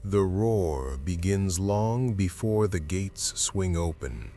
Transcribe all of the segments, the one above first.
The roar begins long before the gates swing open.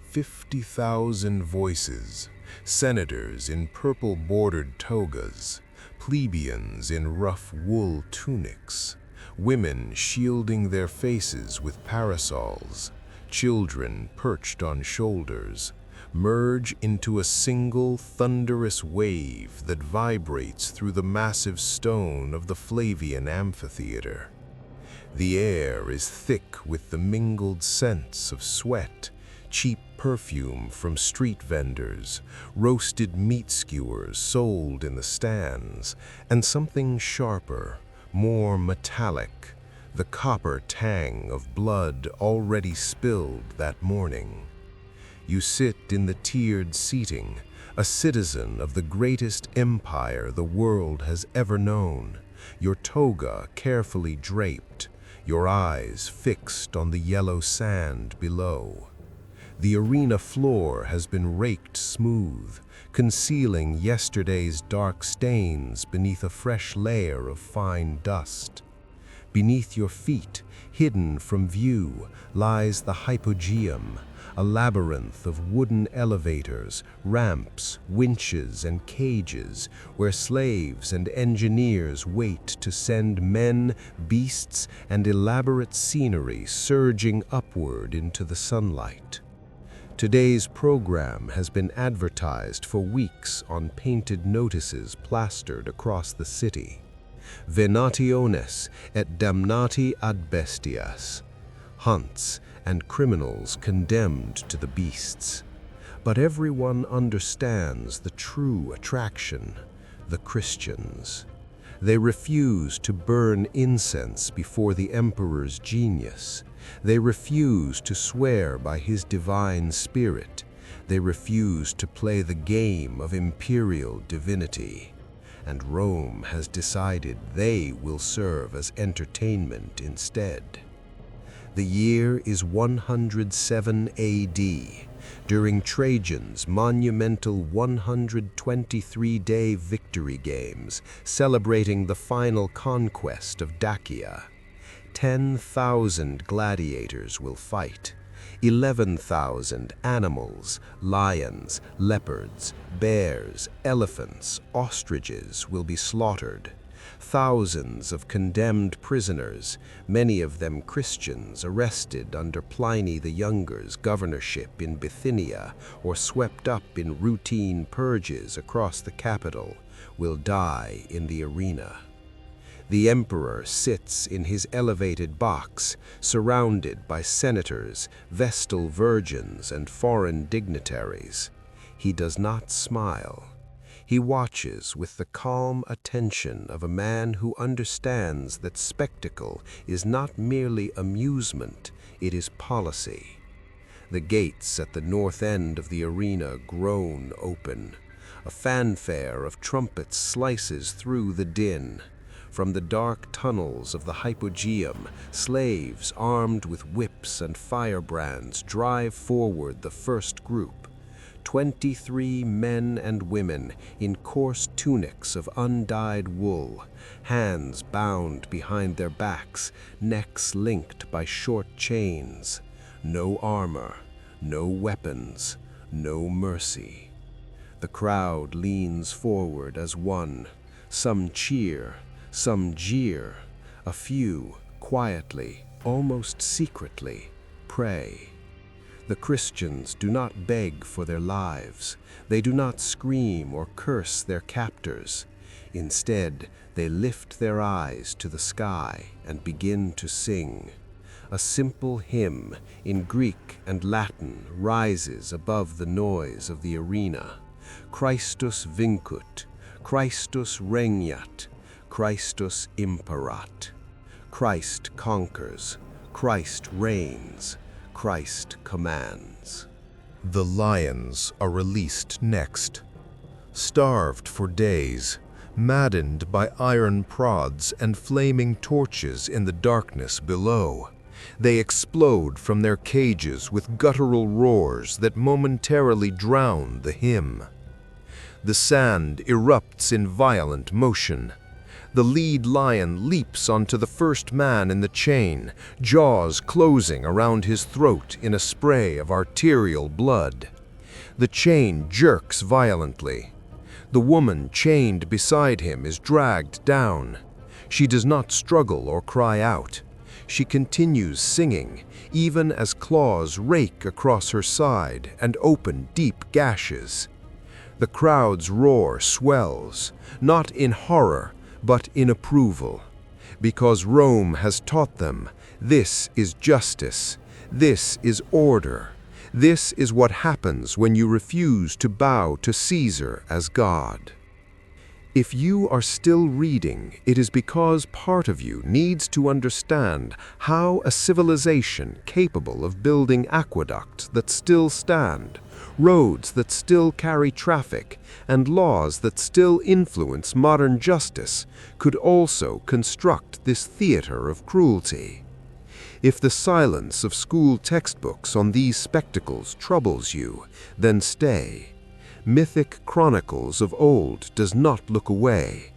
50,000 voices, senators in purple-bordered togas, plebeians in rough wool tunics, women shielding their faces with parasols, children perched on shoulders, merge into a single thunderous wave that vibrates through the massive stone of the Flavian amphitheater. The air is thick with the mingled scents of sweat, cheap perfume from street vendors, roasted meat skewers sold in the stands, and something sharper, more metallic, the copper tang of blood already spilled that morning. You sit in the tiered seating, a citizen of the greatest empire the world has ever known, your toga carefully draped, your eyes fixed on the yellow sand below. The arena floor has been raked smooth, concealing yesterday's dark stains beneath a fresh layer of fine dust. Beneath your feet, hidden from view, lies the hypogeum, a labyrinth of wooden elevators, ramps, winches, and cages where slaves and engineers wait to send men, beasts, and elaborate scenery surging upward into the sunlight. Today's program has been advertised for weeks on painted notices plastered across the city. Venationes et damnati ad bestias. Hunts and criminals condemned to the beasts. But everyone understands the true attraction, the Christians. They refuse to burn incense before the emperor's genius. They refuse to swear by his divine spirit. They refuse to play the game of imperial divinity. And Rome has decided they will serve as entertainment instead. The year is 107 AD, during Trajan's monumental 123-day victory games, celebrating the final conquest of Dacia. 10,000 gladiators will fight. 11,000 animals, lions, leopards, bears, elephants, ostriches will be slaughtered. Thousands of condemned prisoners, many of them Christians arrested under Pliny the Younger's governorship in Bithynia or swept up in routine purges across the capital, will die in the arena. The emperor sits in his elevated box, surrounded by senators, vestal virgins, and foreign dignitaries. He does not smile. He watches with the calm attention of a man who understands that spectacle is not merely amusement, it is policy. The gates at the north end of the arena groan open. A fanfare of trumpets slices through the din. From the dark tunnels of the hypogeum, slaves armed with whips and firebrands drive forward the first group. 23 men and women in coarse tunics of undyed wool, hands bound behind their backs, necks linked by short chains. No armor, no weapons, no mercy. The crowd leans forward as one. Some cheer, some jeer. A few, quietly, almost secretly, pray. The Christians do not beg for their lives. They do not scream or curse their captors. Instead, they lift their eyes to the sky and begin to sing. A simple hymn in Greek and Latin rises above the noise of the arena. Christus vincut, Christus regnat, Christus imperat. Christ conquers, Christ reigns, Christ commands. The lions are released next. Starved for days, maddened by iron prods and flaming torches in the darkness below, they explode from their cages with guttural roars that momentarily drown the hymn. The sand erupts in violent motion. The lead lion leaps onto the first man in the chain, jaws closing around his throat in a spray of arterial blood. The chain jerks violently. The woman chained beside him is dragged down. She does not struggle or cry out. She continues singing, even as claws rake across her side and open deep gashes. The crowd's roar swells, not in horror, but in approval, because Rome has taught them this is justice, this is order, this is what happens when you refuse to bow to Caesar as God. If you are still reading, it is because part of you needs to understand how a civilization capable of building aqueducts that still stand, roads that still carry traffic, and laws that still influence modern justice could also construct this theater of cruelty. If the silence of school textbooks on these spectacles troubles you, then stay. Mythic chronicles of old does not look away.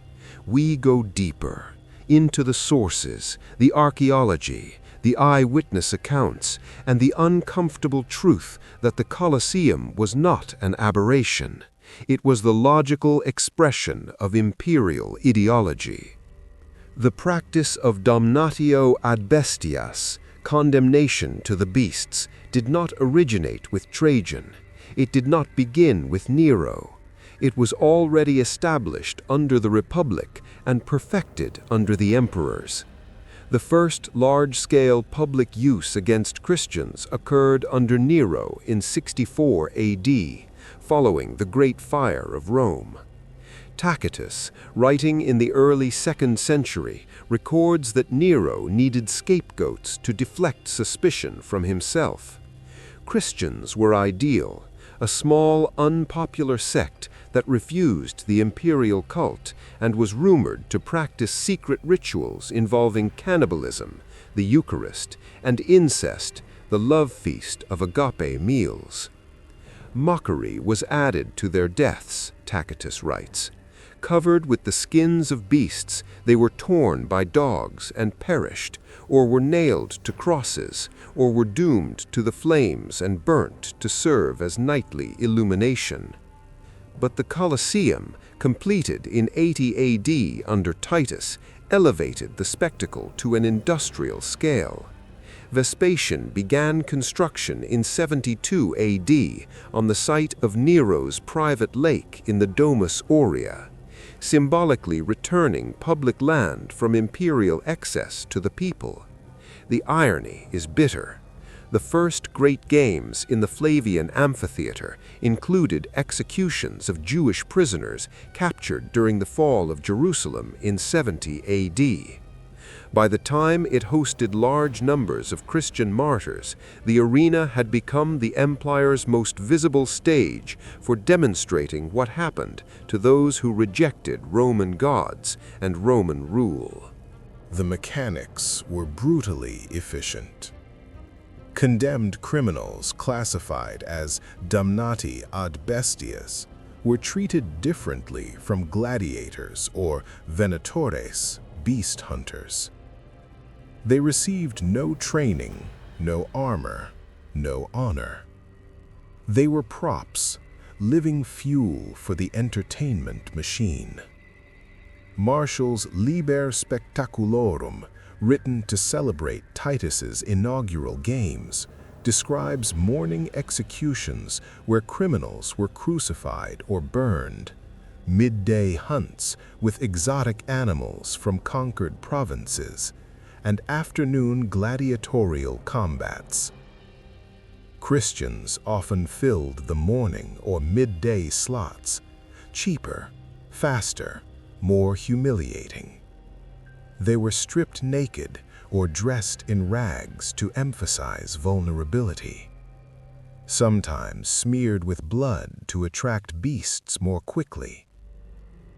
We go deeper, into the sources, the archaeology, the eyewitness accounts, and the uncomfortable truth that the Colosseum was not an aberration. It was the logical expression of imperial ideology. The practice of damnatio ad bestias, condemnation to the beasts, did not originate with Trajan. It did not begin with Nero. It was already established under the Republic and perfected under the emperors. The first large-scale public use against Christians occurred under Nero in 64 AD, following the Great Fire of Rome. Tacitus, writing in the early 2nd century, records that Nero needed scapegoats to deflect suspicion from himself. Christians were ideal, a small, unpopular sect that refused the imperial cult and was rumored to practice secret rituals involving cannibalism, the Eucharist, and incest, the love feast of agape meals. Mockery was added to their deaths, Tacitus writes. Covered with the skins of beasts, they were torn by dogs and perished, or were nailed to crosses, or were doomed to the flames and burnt to serve as nightly illumination. But the Colosseum, completed in 80 AD under Titus, elevated the spectacle to an industrial scale. Vespasian began construction in 72 AD on the site of Nero's private lake in the Domus Aurea, symbolically returning public land from imperial excess to the people. The irony is bitter. The first great games in the Flavian amphitheater included executions of Jewish prisoners captured during the fall of Jerusalem in 70 AD. By the time it hosted large numbers of Christian martyrs, the arena had become the empire's most visible stage for demonstrating what happened to those who rejected Roman gods and Roman rule. The mechanics were brutally efficient. Condemned criminals classified as damnati ad bestias were treated differently from gladiators or venatores, beast hunters. They received no training, no armor, no honor. They were props, living fuel for the entertainment machine. Martial's Liber Spectaculorum, written to celebrate Titus's inaugural games, describes morning executions where criminals were crucified or burned, midday hunts with exotic animals from conquered provinces, and afternoon gladiatorial combats. Christians often filled the morning or midday slots, cheaper, faster, more humiliating. They were stripped naked or dressed in rags to emphasize vulnerability, sometimes smeared with blood to attract beasts more quickly,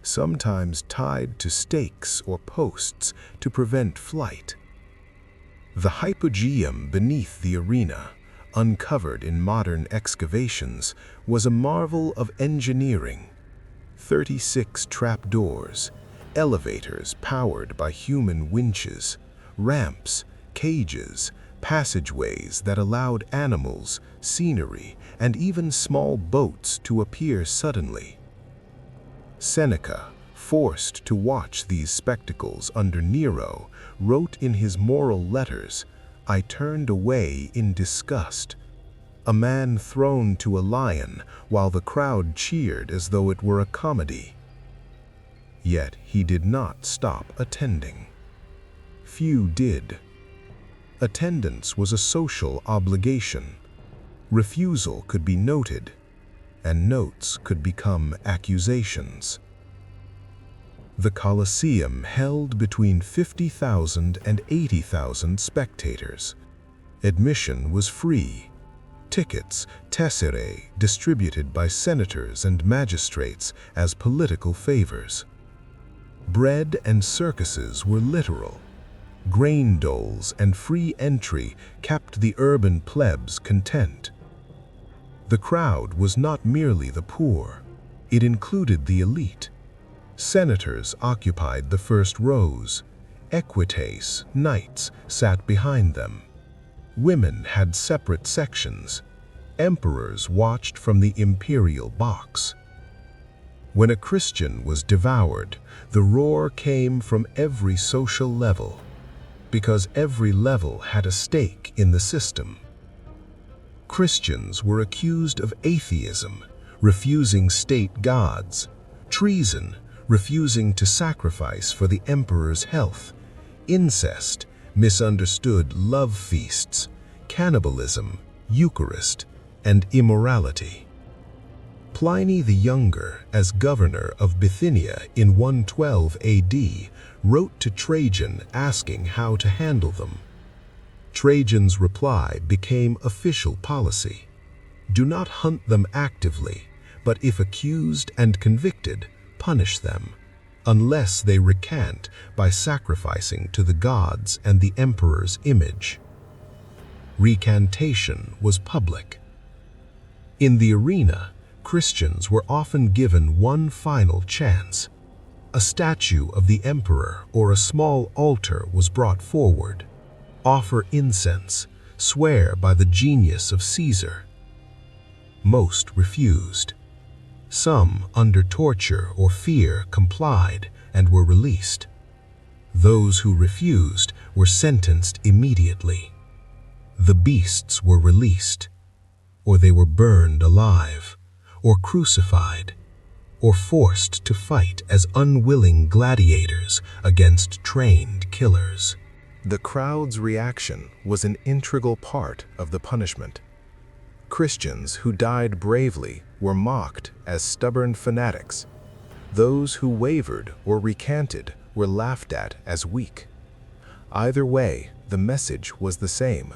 sometimes tied to stakes or posts to prevent flight. The hypogeum beneath the arena, uncovered in modern excavations, was a marvel of engineering. 36 trapdoors, elevators powered by human winches, ramps, cages, passageways that allowed animals, scenery, and even small boats to appear suddenly. Seneca, forced to watch these spectacles under Nero, wrote in his moral letters, "I turned away in disgust." A man thrown to a lion while the crowd cheered as though it were a comedy. Yet he did not stop attending. Few did. Attendance was a social obligation. Refusal could be noted, and notes could become accusations. The Colosseum held between 50,000 and 80,000 spectators. Admission was free. Tickets, tesserae, distributed by senators and magistrates as political favors. Bread and circuses were literal. Grain doles and free entry kept the urban plebs content. The crowd was not merely the poor, it included the elite. Senators occupied the first rows. Equites, knights, sat behind them. Women had separate sections. Emperors watched from the imperial box. When a Christian was devoured, the roar came from every social level, because every level had a stake in the system. Christians were accused of atheism, refusing state gods, treason, refusing to sacrifice for the emperor's health, incest, misunderstood love feasts, cannibalism, Eucharist, and immorality. Pliny the Younger, as governor of Bithynia in 112 AD, wrote to Trajan asking how to handle them. Trajan's reply became official policy. Do not hunt them actively, but if accused and convicted, punish them, unless they recant by sacrificing to the gods and the emperor's image. Recantation was public. In the arena, Christians were often given one final chance. A statue of the emperor or a small altar was brought forward. Offer incense, swear by the genius of Caesar. Most refused. Some, under torture or fear, complied and were released. Those who refused were sentenced immediately. The beasts were released, or they were burned alive, or crucified, or forced to fight as unwilling gladiators against trained killers. The crowd's reaction was an integral part of the punishment. Christians who died bravely were mocked as stubborn fanatics. Those who wavered or recanted were laughed at as weak. Either way, the message was the same: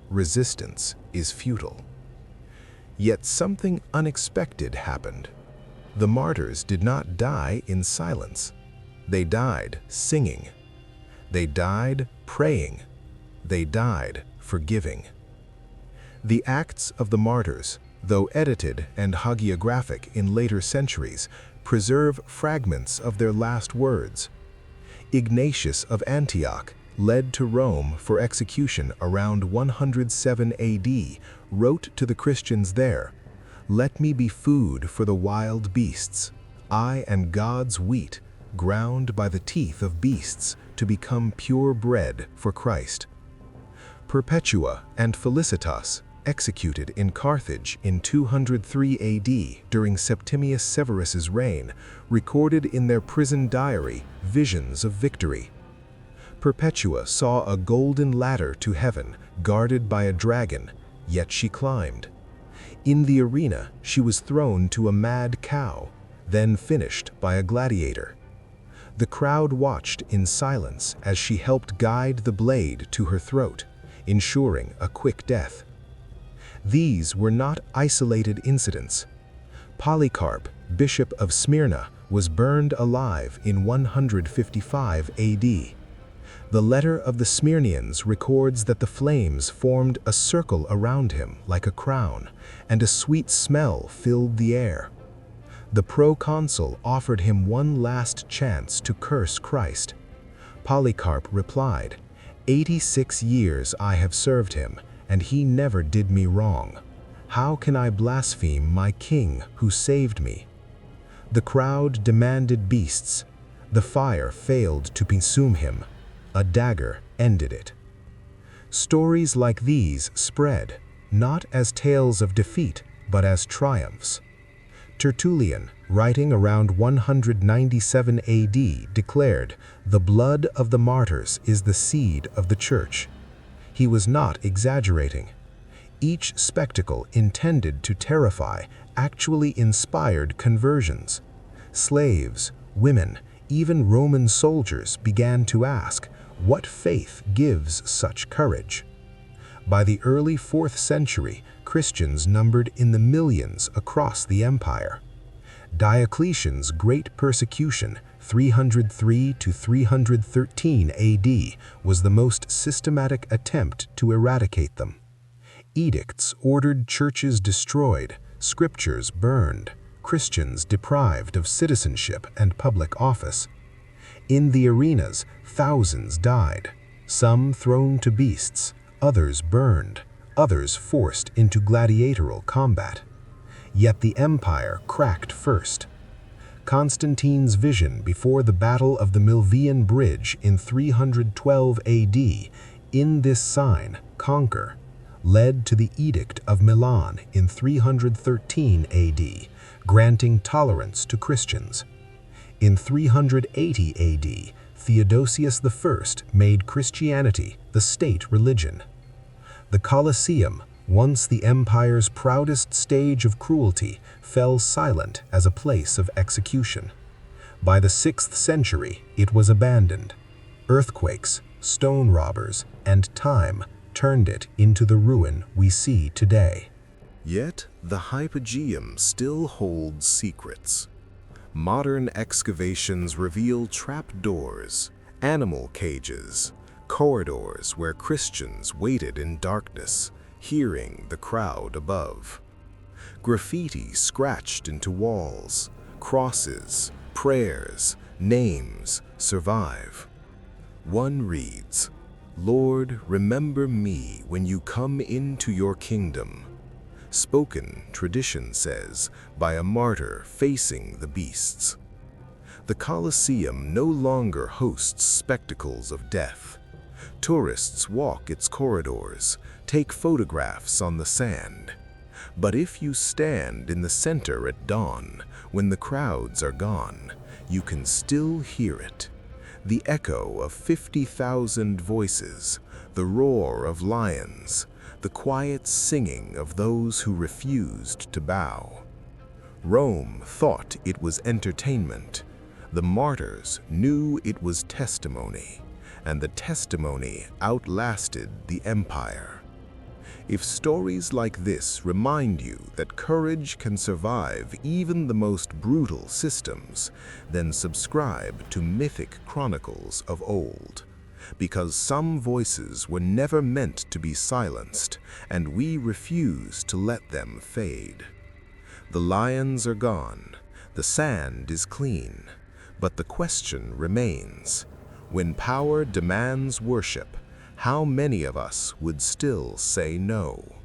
resistance is futile. Yet something unexpected happened. The martyrs did not die in silence. They died singing. They died praying. They died forgiving. The Acts of the Martyrs, though edited and hagiographic in later centuries, preserve fragments of their last words. Ignatius of Antioch, led to Rome for execution around 107 AD, wrote to the Christians there, "Let me be food for the wild beasts. I am God's wheat, ground by the teeth of beasts, to become pure bread for Christ." Perpetua and Felicitas, executed in Carthage in 203 AD during Septimius Severus's reign, recorded in their prison diary visions of victory. Perpetua saw a golden ladder to heaven, guarded by a dragon, yet she climbed. In the arena, she was thrown to a mad cow, then finished by a gladiator. The crowd watched in silence as she helped guide the blade to her throat, ensuring a quick death. These were not isolated incidents. Polycarp, bishop of Smyrna, was burned alive in 155 AD. The letter of the Smyrnians records that the flames formed a circle around him like a crown, and a sweet smell filled the air. The proconsul offered him one last chance to curse Christ. Polycarp replied, 86 years I have served him, and he never did me wrong. How can I blaspheme my king who saved me? The crowd demanded beasts. The fire failed to consume him. A dagger ended it. Stories like these spread, not as tales of defeat, but as triumphs. Tertullian, writing around 197 AD, declared, "The blood of the martyrs is the seed of the church." He was not exaggerating. Each spectacle intended to terrify actually inspired conversions. Slaves, women, even Roman soldiers began to ask, what faith gives such courage? By the early 4th century, Christians numbered in the millions across the empire. Diocletian's great persecution, 303 to 313 AD, was the most systematic attempt to eradicate them. Edicts ordered churches destroyed, scriptures burned, Christians deprived of citizenship and public office. In the arenas, thousands died, some thrown to beasts, others burned, others forced into gladiatorial combat. Yet the empire cracked first. Constantine's vision before the Battle of the Milvian Bridge in 312 AD, "In this sign, conquer," led to the Edict of Milan in 313 AD, granting tolerance to Christians. In 380 AD, Theodosius I made Christianity the state religion. The Colosseum, once the empire's proudest stage of cruelty, fell silent as a place of execution. By the 6th century, it was abandoned. Earthquakes, stone robbers, and time turned it into the ruin we see today. Yet, the hypogeum still holds secrets. Modern excavations reveal trapdoors, animal cages, corridors where Christians waited in darkness, hearing the crowd above. Graffiti scratched into walls, crosses, prayers, names survive. One reads, "Lord, remember me when you come into your kingdom." Spoken, tradition says, by a martyr facing the beasts. The Colosseum no longer hosts spectacles of death. Tourists walk its corridors, take photographs on the sand. But if you stand in the center at dawn, when the crowds are gone, you can still hear it. The echo of 50,000 voices, the roar of lions, the quiet singing of those who refused to bow. Rome thought it was entertainment. The martyrs knew it was testimony, and the testimony outlasted the empire. If stories like this remind you that courage can survive even the most brutal systems, then subscribe to Mythic Chronicles of Old. Because some voices were never meant to be silenced, and we refuse to let them fade. The lions are gone, the sand is clean, but the question remains: when power demands worship, how many of us would still say no?